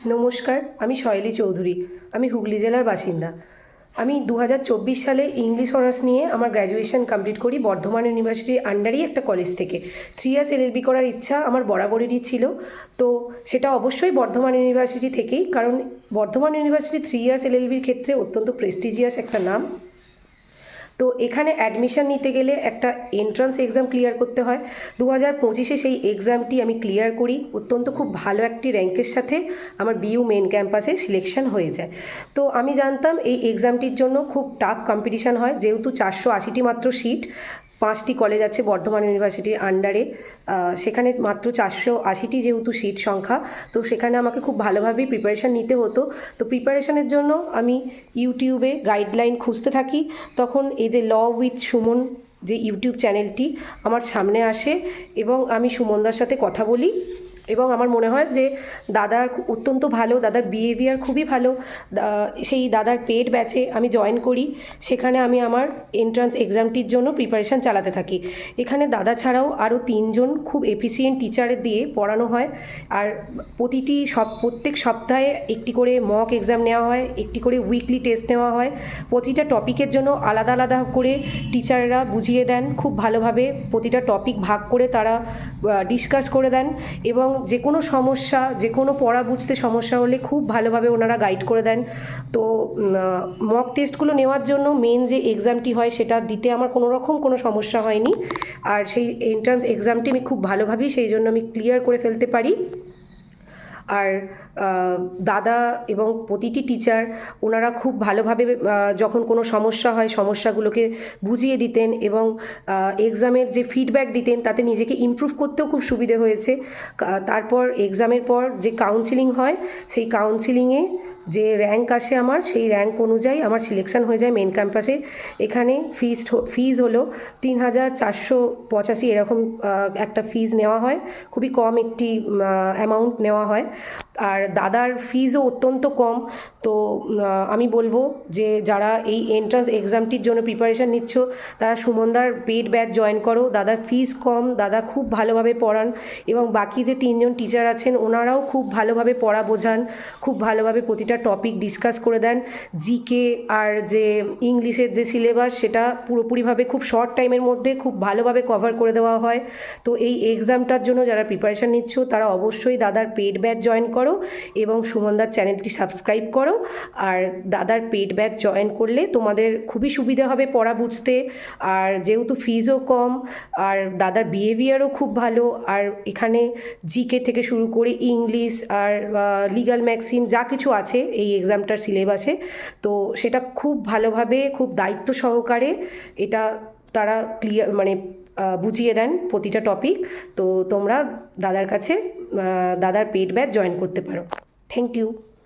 নমস্কার, আমি শৈলী চৌধুরী। আমি হুগলি জেলার বাসিন্দা। আমি 2024 সালে ইংলিশ অনার্স নিয়ে আমার গ্র্যাজুয়েশন কমপ্লিট করি বর্ধমান ইউনিভার্সিটির আন্ডারেই একটা কলেজ থেকে। 3 ইয়ার্স এলএলবি করার ইচ্ছা আমার বরাবরেরই ছিল। তো সেটা অবশ্যই বর্ধমান ইউনিভার্সিটি থেকেই, কারণ বর্ধমান ইউনিভার্সিটি 3 ইয়ার্স এলএলবির ক্ষেত্রে অত্যন্ত প্রেস্টিজিয়াস একটা নাম। তো এখানে অ্যাডমিশন নিতে গেলে একটা এন্ট্রান্স এক্সাম ক্লিয়ার করতে হয়। 2025-এ সেই এক্সামটি আমি ক্লিয়ার করি। অত্যন্ত খুব ভালো একটি র্যাঙ্কের সাথে আমার বিইউ মেন ক্যাম্পাসে সিলেকশন হয়ে যায়। তো আমি জানতাম এই এক্সামটির জন্য খুব টাফ কম্পিটিশান হয়, যেহেতু 480টি মাত্র সিট, 5টি কলেজ আছে বর্ধমান ইউনিভার্সিটির আন্ডারে। সেখানে মাত্র 480টি যেহেতু সিট সংখ্যা, তো সেখানে আমাকে খুব ভালোভাবেই প্রিপারেশান নিতে হতো। তো প্রিপারেশানের জন্য আমি ইউটিউবে গাইডলাইন খুঁজতে থাকি। তখন এই যে ল উইথ সুমন যে ইউটিউব চ্যানেলটি আমার সামনে আসে এবং আমি সুমনদার সাথে কথা বলি এবং আমার মনে হয় যে দাদা অত্যন্ত ভালো, দাদার বিহেভিয়ার খুবই ভালো। সেই দাদার পেড ব্যাচে আমি জয়েন করি। সেখানে আমি আমার এন্ট্রান্স এক্সামটির জন্য প্রিপারেশান চালাতে থাকি। এখানে দাদা ছাড়াও আরও 3জন খুব এফিসিয়েন্ট টিচারের দিয়ে পড়ানো হয়। আর প্রত্যেক সপ্তাহে একটি করে মক এক্সাম নেওয়া হয়, একটি করে উইকলি টেস্ট নেওয়া হয়। প্রতিটা টপিকের জন্য আলাদা আলাদা করে টিচাররা বুঝিয়ে দেন খুব ভালোভাবে। প্রতিটা টপিক ভাগ করে তারা ডিসকাস করে দেন এবং যে কোনো সমস্যা, যে কোনো পড়া বুঝতে সমস্যা হলে খুব ভালোভাবে ওনারা গাইড করে দেন। তো মক টেস্টগুলো নেওয়ার জন্য মেন যে এক্সামটি হয় সেটা দিতে আমার কোনো রকম কোনো সমস্যা হয়নি। আর সেই এন্ট্রান্স এক্সামটি আমি খুব ভালোভাবেই সেই জন্য আমি ক্লিয়ার করে ফেলতে পারি। আর দাদা এবং প্রতিটি টিচার ওনারা খুব ভালোভাবে যখন কোনো সমস্যা হয় সমস্যাগুলোকে বুঝিয়ে দিতেন এবং এক্সামের যে ফিডব্যাক দিতেন তাতে নিজেকে ইমপ্রুভ করতেও খুব সুবিধে হয়েছে। তারপর এক্সামের পর যে কাউন্সিলিং হয়, সেই কাউন্সিলিংয়ে যে র্যাঙ্ক আসে আমার, সেই র্যাঙ্ক অনুযায়ী আমার সিলেকশান হয়ে যায় মেন ক্যাম্পাসে। এখানে ফিজ হলো 3,485 এরকম একটা ফিজ নেওয়া হয়। খুবই কম একটি অ্যামাউন্ট নেওয়া হয়। আর দাদার ফিজও অত্যন্ত কম। তো আমি বলবো যে যারা এই এন্ট্রান্স এক্সামটির জন্য প্রিপারেশান নিচ্ছ তারা সুমনদার পেড ব্যাচ জয়েন করো। দাদার ফিজ কম, দাদা খুব ভালোভাবে পড়ান এবং বাকি যে 3জন টিচার আছেন ওনারাও খুব ভালোভাবে পড়া বোঝান, খুব ভালোভাবে প্রতিটা টপিক ডিসকাস করে দেন। জিকে আর যে ইংলিশের যে সিলেবাস সেটা পুরোপুরিভাবে খুব শর্ট টাইমের মধ্যে খুব ভালোভাবে কভার করে দেওয়া হয়। তো এই এক্সামটার জন্য যারা প্রিপারেশান নিচ্ছ তারা অবশ্যই দাদার পেড ব্যাচ জয়েন করো এবং সুমনদার চ্যানেলটি সাবস্ক্রাইব করো। আর দাদার পেড ব্যাচ জয়েন করলে তোমাদের খুবই সুবিধা হবে পড়া বুঝতে। আর যেহেতু ফিজও কম আর দাদার বিহেভিয়ারও খুব ভালো, আর এখানে জিকে থেকে শুরু করে ইংলিশ আর লিগ্যাল ম্যাক্সিম যা কিছু আছে এই এক্সামটার সিলেবাসে, তো সেটা খুব ভালোভাবে খুব দায়িত্ব সহকারে এটা তারা বুঝিয়ে দেন প্রতিটা টপিক। তো তোমরা দাদার কাছে দাদার পেড ব্যাচ জয়েন করতে পারো। Thank you.